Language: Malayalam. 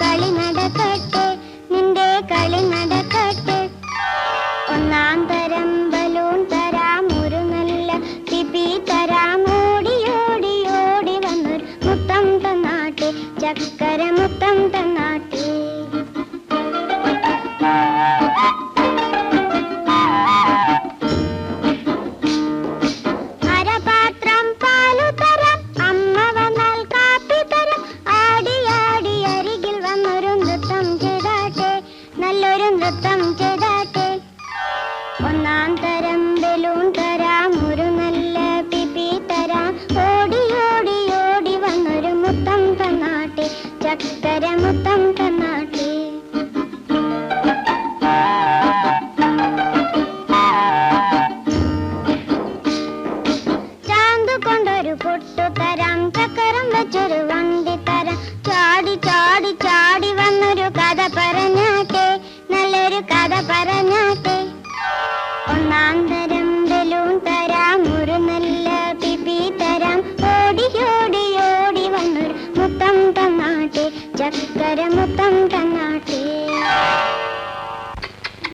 കളി നടക്കട്ടെ, നിന്റെ കളി നടക്കട്ടെ. ഒന്നാം തരം ബലൂൺ തരാം, ഒരു നല്ല പിപി തരാം. ഓടി ഓടി ഓടി വന്നൊരു മുത്തം തന്നാട്ടെ, ചക്കര മുത്തം തന്നാട്ടെ. അരപാത്രം പാലു തരാം, അമ്മ വന്നാൽ കാപ്പി തരാം. ആടി ആടി അരികിൽ വന്നൊരു നൃത്തം ചെയ്താട്ടെ, നല്ലൊരു നൃത്തം ചെയ്താട്ടെ. ഒന്നാം തരം ബലൂൺ തരാം, ഒരു നല്ല പിപി തരാം. ഓടി ഓടി ഓടി വന്നൊരു മുത്തം തന്നാട്ടെ, ചക്കര മുത്തം തന്നാട്ടെ. ചാന്ത് കൊണ്ടൊരു പൊട്ടു തരാം, ചക്കരം വെച്ചൊരു വണ്ടി തരാം. ചാടി ചാടി ചാടി വന്നൊരു കഥ പറഞ്ഞാട്ടെ, നല്ലൊരു കഥ പറഞ്ഞാട്ടെ. ഒന്നാം തരം ബലൂൺ തരാം, ഒരു നല്ല പിപി തരാം. ഓടി ഓടി ഓടി വന്നൊരു മുത്തം തന്നാട്ടെ, ചക്കര മുത്തം തന്നാട്ടെ.